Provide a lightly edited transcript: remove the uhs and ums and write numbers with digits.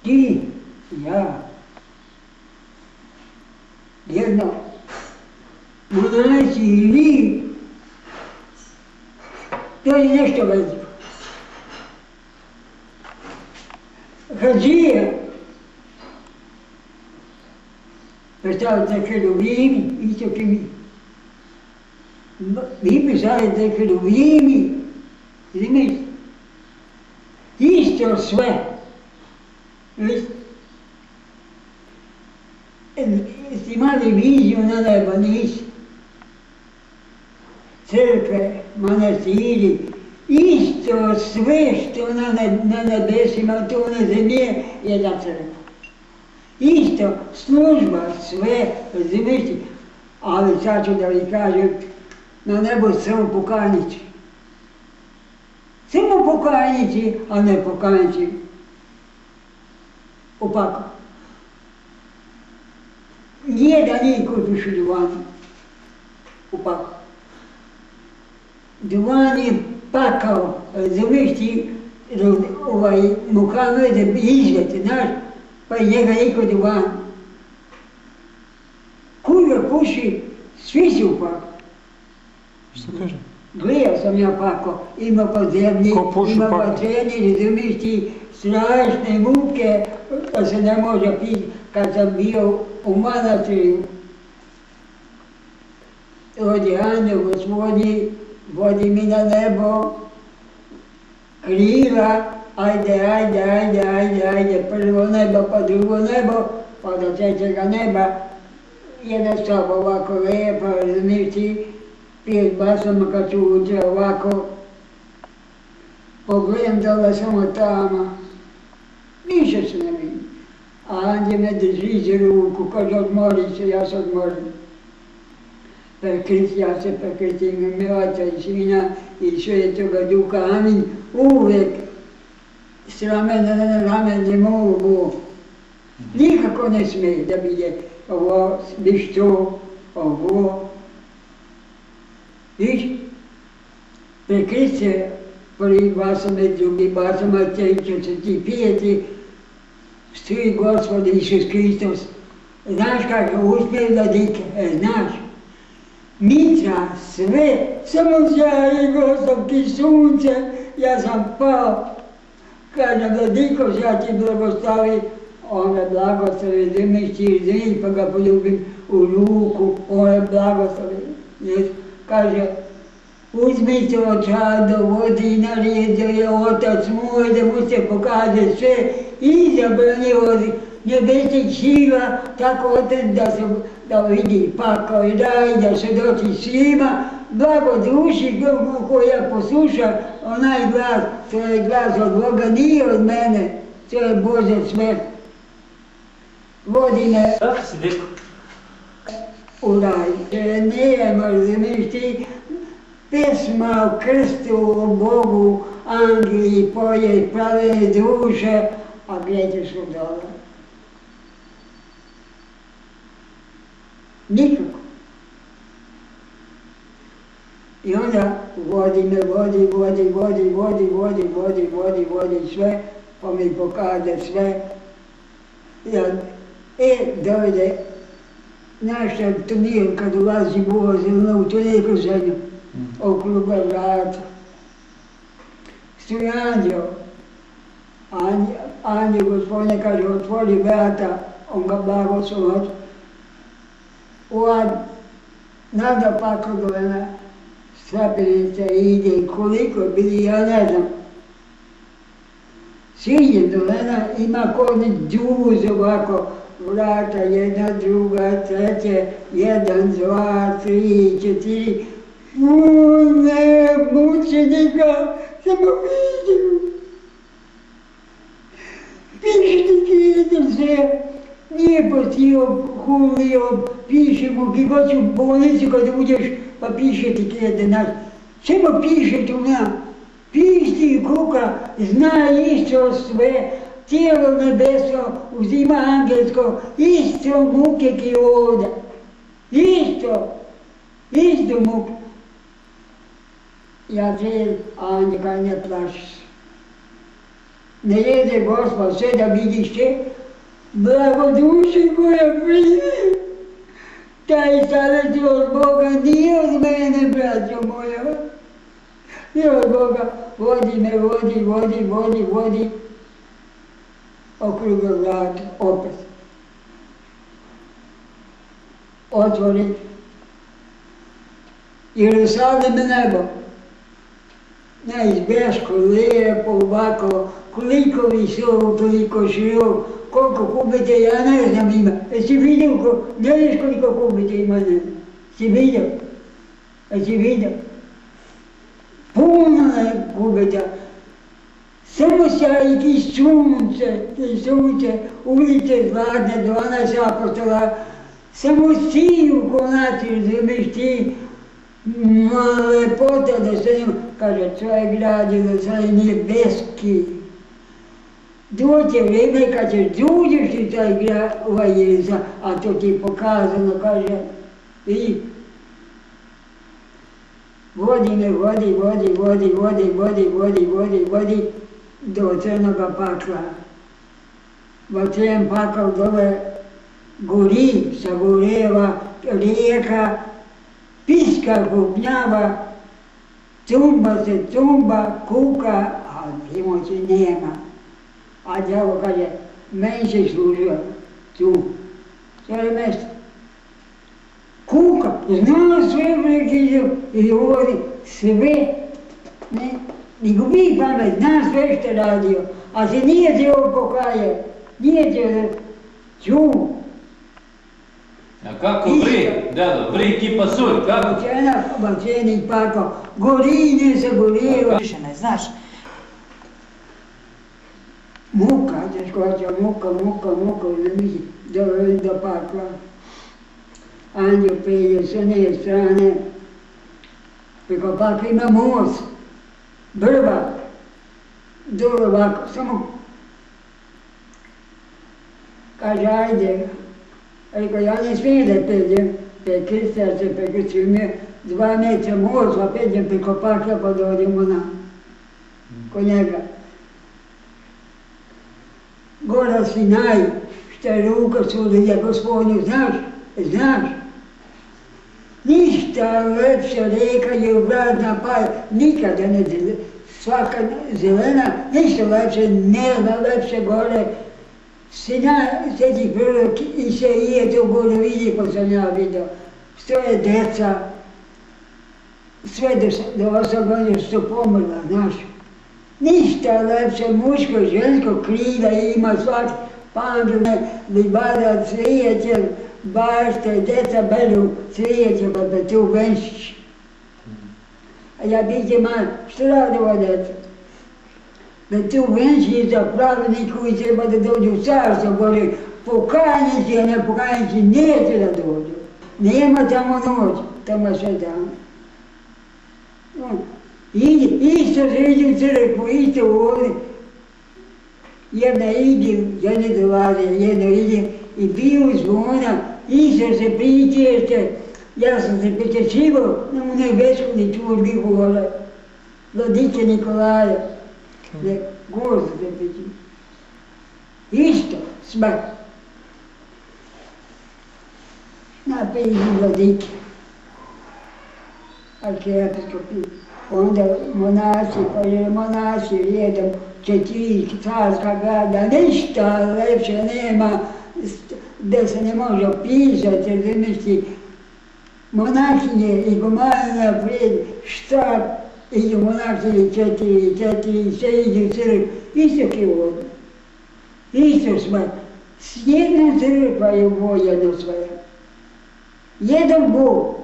ti, ja, jedno, monasi i vi, to je nešto veliko. Hadžija, predstavite heruvimi, isto ki mi. Vi predstavite heruvimi, razumijete? Isto sve. Jeste imali viziju na nebo, nisi? Crkve, manastiri, isto sve što na nebesima, to na zemlje, jedna crkva. Isto, služba, sve, razumijete? Ali sad ću da vi kažem, na nebu samo pokajnici. Samo pokajnici, a ne pokajnici. Opako. Jedan njih koji pišu Duvan. Opako. Duvan je pakao, razumiješ ti, Muhammed je izvjet, znaš, pa je njega niko Duvan. Kuga puši, svi su upako. Što kaže? Gledao sam ja pako, ima po zemlji, ima po treni, razumiješ ti, strašne muke, da se ne može piti. Kad sam bio u manastiru, dođe anđel gospodnji, vodi mi na nebo, krila, ajde, prvo nebo, pa drugo nebo, pa do trećega neba, jedna soba ovako lijepa, razumiješ ti, piješ basama kad ću uđe ovako, pogledam dole samo tamo, ništa se ne vidi. A anđel me drži za ruku, kaže odmori se, ja se odmorim. Ja se prekritim ime Oca i Sina i Svetoga Duha, amin. Uvijek s ramena na ramen ne mogu. Nikako ne smije da bude ovo, viš to, ovo. Viš, prekrit se, prvi basame, drugi basama, treći se ti pijeti, stoji Gospod Isus Hristos. Znaš kako uspije da dike, znaš. Mitra, sve, samo zjaje Gospod ti sunce, ja sam pao. Kažem da diko ja ti blagostavi, on me blagostavi, zimiš ti zim, pa ga poljubim u ruku, on me blagostavi. Kaže, uzmite od čada vodi i naredio je Otac moj da mu se pokaže sve, izabrani od nebesnih sila, tako Otac da vidi pakao i raj, da se doći svima, blago duši koja posluša onaj glas, to je glas od Boga, nije od mene, to je Bože sve. Vodi me u raj. Nijemo, razumiješ ti, pesma o krstu, o Bogu, angeli poje, prave duše, a gdje su dole? Nikako. I onda vodi me, vodi sve, pa mi pokaže sve. Dojde, znaš šta tunel kad ulazi voz, u tunelu zemlju, okruga vrata. Stoji anđel. Anđel Gospodine kaže, otvori vrata, on ga blagoslov. Nada paklo dolena, stepenice ide, koliko bili, ja ne znam. Siđe dolena, ima kod džuz ovako, vrata, jedna, druga, treće, 1, 2, 3, 4. Ne, mučenika, samo vidim. Pišnik ide sve, nije postio, hulio, piše mu, ki god u bolnici kad uđeš, pa piše ti kjede naš. Samo piše tu nam, pišti kuka, zna isto sve, tijelo nebesko, uzima angelsko, isto muke ki ovdje. Isto muke. Ja cijel, a on njega ne plaši se. ne jede Gospod sve da vidiš te, blagoduši koja primi. Taj savjet od Boga nije od mene, braćo moja. Nije od Boga, vodi me, vodi, okruga vrata, opet. Otvori. Jerusalim nebo. Neizbješko, lijepo, ovako, koliko visoko, koliko široko, koliko kubite, ja ne znam ima. Jesi vidio, ne znaš koliko kubite ima, ne znam. Si vidio? Jesi vidio? Puno kubita. Samo sjajki sunce, ulice zlatne, 12 apostola, samo siju konaci, razumiješ ti, lepota da se njima, kaže, to je gradilo, to je nebeski. Doće vrijeme kad ćeš dođeš i taj grad, a to ti je pokazano, kaže, vidi, vodi me, vodi do crnoga pakla. Vatren pakao dole gori, sagoreva, rijeka, piska, kupnjava, tumba, kuka, a pomoći nema. A djavo kaže, meni se služio tu, cijelo mjesto. Kuka, znao sve prekiđu i govori sve, ne gubi pamet, zna sve što radio, a se nije te ovo pokaje, nije te čuo. A kako vri, dado, vri kipa sulj, kako? Bačenik pakao, gorine se gorilo. Više ne znaš. Muka, teškoća, muka, doveli do pakla. Anđeo pelje s one strane, preko pakla ima most, brva, dole ovako, samo kaže, ajde. Rekao, ja ne smijem da peđem, te Krista se prekrstio me, 2 metra most, pa peđem preko pakla pa dođemo kod njega. Gora Sinaj, što je ruka sudilja Gospodnju, znaš? Ništa lepša reka je obratna pa nikada ne svaka zelena, ništa lepše, nema lepše gore. Sinaj, sjeti prvo i se ije to gore vidi ko sam ja vidio. Stoje deca, sve do 8 godina su pomrla, znaš. Ništa lepše, muško, žensko, krila ima svaki pandune, libada, cvijeće, bašte, deca beru cvijeće, pa da tu venšiš. A ja biće malo, što radi ova deca? Da tu venšiš za pravednik koji treba da dođu u carstvo, govori, pokajnici, a ne pokajnici, neće da dođu. Nema tamo noć, tamo sve dan. Isto se ide u crkvu, isto ovdje. Jedna ide, jedne dolaze, jedna ide i biju zvona, isto se pričešte. Ja sam se pričešivao na u nebeskoj čurbi gore, Vladike Nikolaja. Gore sam se pričešivao. Isto, smrt. Napiši Vladike. Arhijepiskopi. Onda monasi redom, 4 carska grada, ništa lepše nema, gdje se ne može pisati, razumiješ, monahinje i gomarina pred štab, idu monahinje 4, sve idu u crkvu, isto je ovdje. Isto smo, s jednom crkva je obojeno sve. Jedan Bog.